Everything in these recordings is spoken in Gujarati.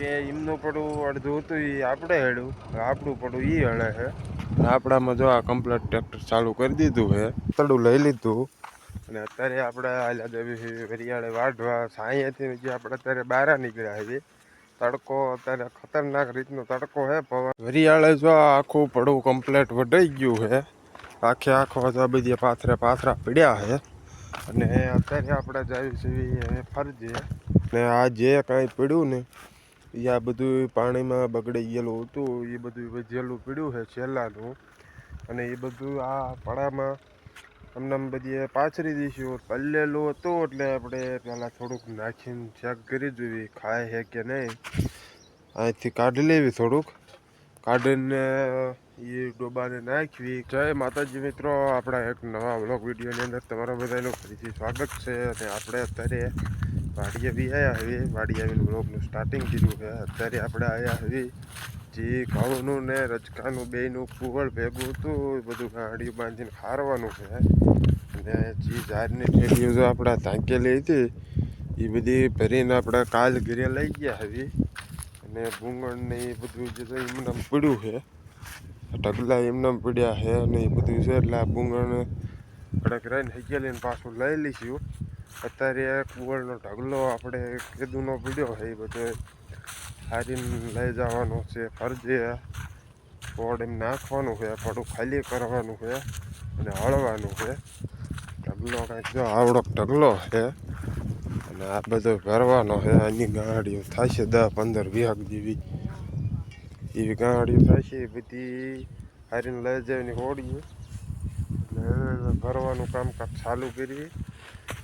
કે એમનું પડું અડધું હતું એ આપણે હેડું, આપણું પડું એ હળે છે. આપણામાં જો આ કમ્પ્લીટ ટ્રેક્ટર ચાલુ કરી દીધું છે, તડું લઈ લીધું અને અત્યારે આપણે હાલ્યા દેવી વરિયાળે વાઢવા સાંઈથી જે આપણે અત્યારે બહાર નીકળ્યા છે. તડકો અત્યારે ખતરનાક રીતનો તડકો છે. પવન વરિયાળે જો આખું પડું કમ્પ્લીટ વઢાઈ ગયું છે. આખો બધી પાથરા પીડ્યા છે અને અત્યારે આપણે જઈએ છીએ ફરજે. ને આ જે કાંઈ પીડ્યું ને એ આ બધું પાણીમાં બગડી ગયેલું હતું, એ બધું વજેલું પીડ્યું છે છેલ્લાનું. અને એ બધું આ પડામાં અમને બધી પાછરી દઈશું. પલ્લેલું હતું એટલે આપણે પહેલાં થોડુંક નાખીને ચેક કરી જોઈએ ખાય છે કે નહીં. અહીંથી કાઢી લેવી, થોડુંક કાઢીને એ ડોબાને નાખવી. જય માતાજી મિત્રો, આપણા એક નવા વ્લોગ વિડીયોની અંદર તમારા બધાનું ફરીથી સ્વાગત છે. અને આપણે અત્યારે વાડીએ બી આવ્યા હવે, વાડી આવીને વ્લોગનું સ્ટાર્ટિંગ કર્યું છે. અત્યારે આપણે આવ્યા હવે જે ઘઉંનું ને રજકાનું બેયનું કુવળ ભેગું હતું એ બધું ગાડીઓ બાંધીને ખારવાનું છે. અને જે ઝાડની ઠેલીઓ જો આપણે ધાંકેલી હતી એ બધી ભરીને આપણે કાલ ઘરે લઈ ગયા હવે. અને ભૂંગળ ને એ બધું જે એમને પડ્યું છે, ઢગલા એમને પડ્યા છે અને એ બધું છે. એટલે આ ભૂંગળને કડક રહીને હકેલીને પાછું લઈ લઈશું. અત્યારે કુવળનો ઢગલો આપણે કેદુનો પડ્યો છે એ બધો હારીને લઈ જવાનો છે ફરજે. પોડ એમ નાખવાનું છે, પડું ખાલી કરવાનું છે અને હળવાનું છે. ઢગલો કાંઈક જો આવડોક ઢગલો છે અને આ બધો ભરવાનો છે. આની ગાડીઓ થશે 10-15 વીઘા જેવી, એવી ગાડીઓ થશે. એ બધી હારીને લઈ જવાની હોડીએ એટલે ભરવાનું કામકાજ ચાલુ કરીએ.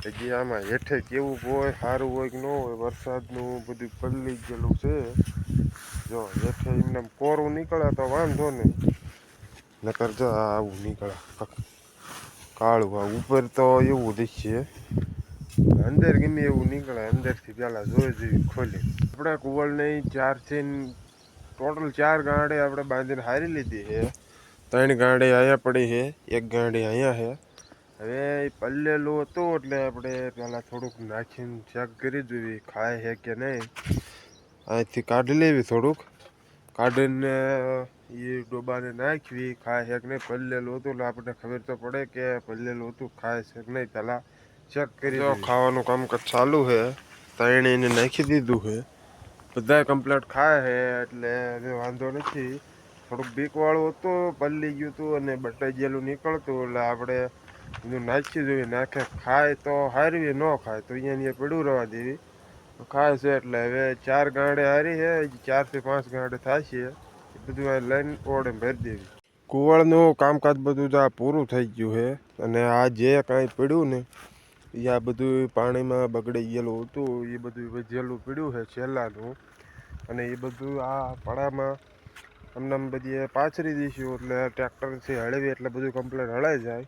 હજી આમાં હેઠે કેવું હોય, સારું હોય કે ન હોય, વરસાદનું બધું પલળી ગયેલું છે. જો હેઠે એમને કોરું નીકળે તો વાંધો નહીં, નકર જો આવું નીકળે કાળું. આ ઉપર તો એવું દિશે, અંદર ગમે એવું નીકળે. અંદરથી પહેલાં જોઈ ખોલી આપણે કુવળની 4 ટોટલ 4 ગાંડે આપણે બાંધીને હારી લીધી છે. 3 ગાંડે અહીંયા પડી છે, 1 ગાંડી અહીંયા છે. હવે પલ્લેલું હતું એટલે આપણે પહેલાં થોડુંક નાખીને ચેક કરી જોઈએ ખાય છે કે નહીં. અહીંથી કાઢી લેવી, થોડુંક કાઢીને એ ડોબાને નાખવી ખાય છે કે નહીં. પલ્લેલું હતું એટલે આપણને ખબર તો પડે કે પલ્લેલું હતું ખાય છે કે નહીં, પહેલાં ચેક કરી. જો ખાવાનું કામકાજ ચાલુ છે, તળીને નાખી દીધું છે, બધા કમ્પ્લીટ ખાય છે એટલે હવે વાંધો નથી. થોડુંક બીકવાળું હતું, પલ્લી ગયું હતું અને બટાઈ ગયેલું નીકળતું એટલે આપણે બધું નાખી જોઈએ. નાખે ખાય તો હારવી, ન ખાય તો અહીંયા પડ્યું રહેવા દેવી. ખાય છે એટલે હવે 4 ગાંડે હારી છે, 4 થી 5 ગાંડે થશે. એ બધું આ લઈને ઓળે ભરી દેવી. કુવળનું કામકાજ બધું જ આ પૂરું થઈ ગયું છે. અને આ જે કાંઈ પડ્યું ને એ આ બધું પાણીમાં બગડી ગયેલું હતું, એ બધું વજેલું પડ્યું છે છેલ્લાનું. અને એ બધું આ પડામાં અમને બધી પાછરી દઈશું એટલે ટ્રેક્ટરથી હળવી એટલે બધું કમ્પ્લીટ હળાઈ જાય.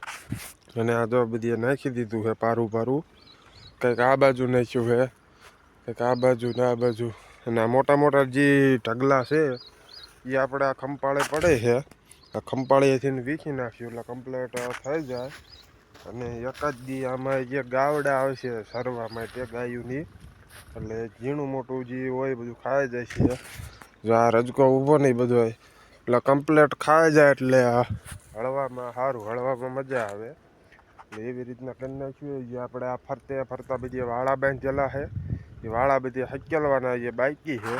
અને આ તો બધી નાખી દીધું છે પારું. કંઈક આ બાજુ નાખ્યું છે, કંઈક આ બાજુ ને આ બાજુ. અને આ મોટા જે ઢગલા છે એ આપણે આ ખંપાળે પડે છે. આ ખંપાળીએથી વીખી નાખ્યું એટલે કમ્પ્લીટ થઈ જાય. અને એકાદ દી આમાં જે ગાવડા આવશે સરવા માટે ગાયોની, એટલે ઝીણું મોટું જે હોય બધું ખાઈ જાય છે. જો આ રજકો ઊભો નહીં બધો એટલે કમ્પ્લીટ ખાઈ જાય એટલે આ હળવામાં સારું, હળવામાં મજા આવે. એટલે એવી રીતના કરી નાખ્યું. જે આપણે આ ફરતા બધી વાળા બાંધેલા છે, એ વાળા બધી હકેલવાના જે બાકી છે.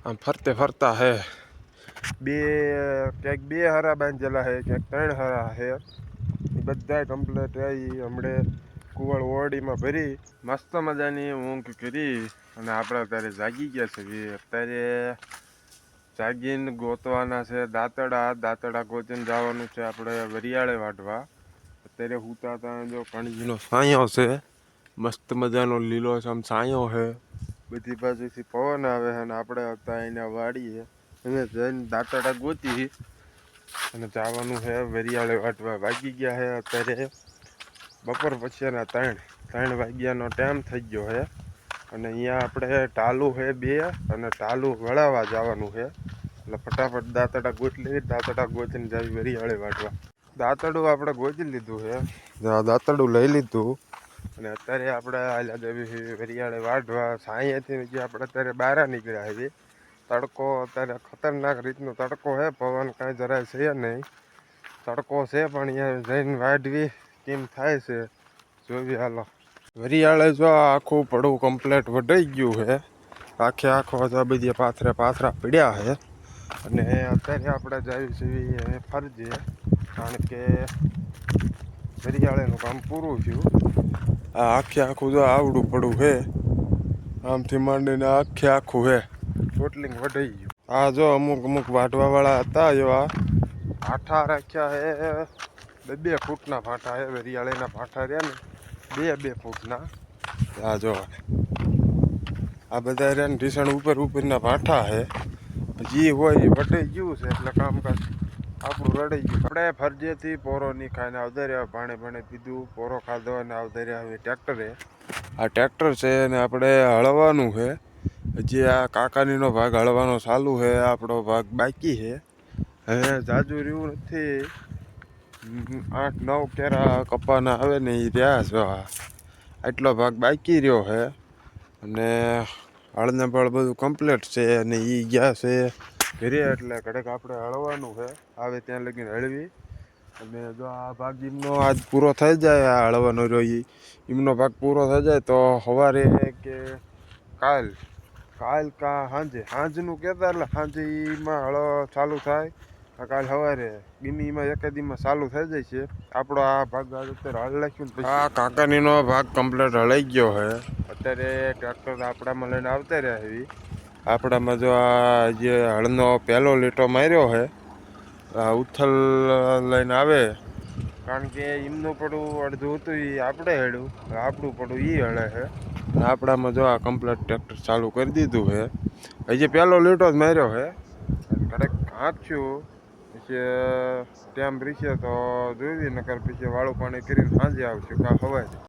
આમ ફરતા છે, ક્યાંક 2 હારા બાંધેલા છે, ક્યાંક 3 હારા છે. એ બધા કમ્પ્લીટ હમણે કુવળ ઓરડીમાં ભરી મસ્ત મજાની ઊંઘ કરી. અને આપણે અત્યારે જાગી ગયા છે. અત્યારે જાગીને ગોતવાના છે દાંતડા ગોતીને જવાનું છે આપણે વરિયાળે વાઢવા. અત્યારે હુતા ત્યાં જો કણજીનો સાયો છે, મસ્ત મજાનો લીલોછમ સાયો છે. બધી બાજુથી પવન આવે છે અને આપણે હતા એના વાડીએ એને જઈને દાંતડા ગોતી અને જવાનું છે વરિયાળે વાટવા. વાગી ગયા છે અત્યારે બપોર પછીના 3 વાગ્યાનો ટાઈમ થઈ ગયો છે. અને અહીંયા આપણે ટાલું છે 2 અને ટાલું વળાવવા જવાનું છે. એટલે ફટાફટ દાંતડા ગોતી લેવી, દાંતડા ગોતીને જવી વરિયાળે વાટવા. દાંતડું આપણે ગોતી લીધું છે, દાંતડું લઈ લીધું અને અત્યારે આપણે હાલ્યા દેવી વરિયાળે વાઢવા. સાંઈથી જે આપણે અત્યારે બહાર નીકળ્યા છે તડકો અત્યારે ખતરનાક રીતનો તડકો છે, પવન કાંઈ જરાય છે નહીં. તડકો છે પણ અહીંયા જઈને વાઢવી કેમ થાય છે જોવી હાલો. વરિયાળે જો આખું પડું કમ્પ્લેટ વઢાઈ ગયું છે, આખો જો બધી પાથરા પડ્યા છે. અને અત્યારે આપણે જઈએ છીએ ફરજે, કારણ કે વરિયાળેનું કામ પૂરું થયું. આ આખું જો આવડું પડું છે, આમથી માંડીને આખું છે ટોટલિંગ વઢાઈ ગયું. આ જો અમુક વાઢવાવાળા હતા એવા ભાઠા રાખ્યા છે, 2 ફૂટના ભાઠા છે. વરિયાળીના ભાઠા રહ્યા ને 2 ફૂટના. આ જો આ બધા રહ્યા ને ઢીસણ ઉપરના ભાઠા છે. જે હોય એ વઢાઈ ગયું છે એટલે કામકાજ આપણું રડાઈ ગયું. આપણે ફરજેથી પોરો નહીં ખાઈને આવતા રહ્યા, પાણી પીધું, પોરો ખાધો અને આવતા રહ્યા હવે ટ્રેક્ટરે. આ ટ્રેક્ટર છે અને આપણે હળવાનું છે. હજી આ કાકાનીનો ભાગ હળવાનો ચાલુ છે, આપણો ભાગ બાકી છે. હવે જાજુ રહ્યું નથી, 8-9 કેરા કપાના આવે ને એ રહ્યા છે. આટલો ભાગ બાકી રહ્યો છે અને હળને બળ બધું કમ્પ્લીટ છે. અને એ ગયા છે ઘરે એટલે ઘડેક આપણે હળવાનું છે, આવે ત્યાં લગીને હળવી. અને જો આ ભાગ એમનો આજ પૂરો થઈ જાય, આ હળવાનો રહ્યો એમનો ભાગ પૂરો થઈ જાય તો સવારે કે કાલ સાંજનું કહેતા, એટલે સાંજે એમાં હળ ચાલુ થાય. કાલ સવારે ગીમીમાં એકાદીમાં ચાલુ થઈ જાય છે. આપણો આ ભાગ અત્યારે હળ નાખ્યું ને પછી આ કાકાનીનો ભાગ કમ્પ્લીટ હળાઈ ગયો છે. અત્યારે ટ્રેક્ટર આપણામાં લઈને આવતા રહ્યા એવી. આપણામાં જો આ જે હળનો પહેલો લીટો માર્યો છે, આ ઉથલ લઈને આવે, કારણ કે એમનું પડું અડધું હતું એ આપણે હેડું, આપણું પડું એ હળે છે. આપણામાં જો આ કમ્પ્લીટ ટ્રેક્ટર ચાલુ કરી દીધું છે. હજી પહેલો લીટો જ માર્યો છે, કડક હાંચ્યું પછી ટાઈમ રીશે તો જોઈ નકર પછી વાળું પાણી કરીને સાંજે આવશે કાં સવારે.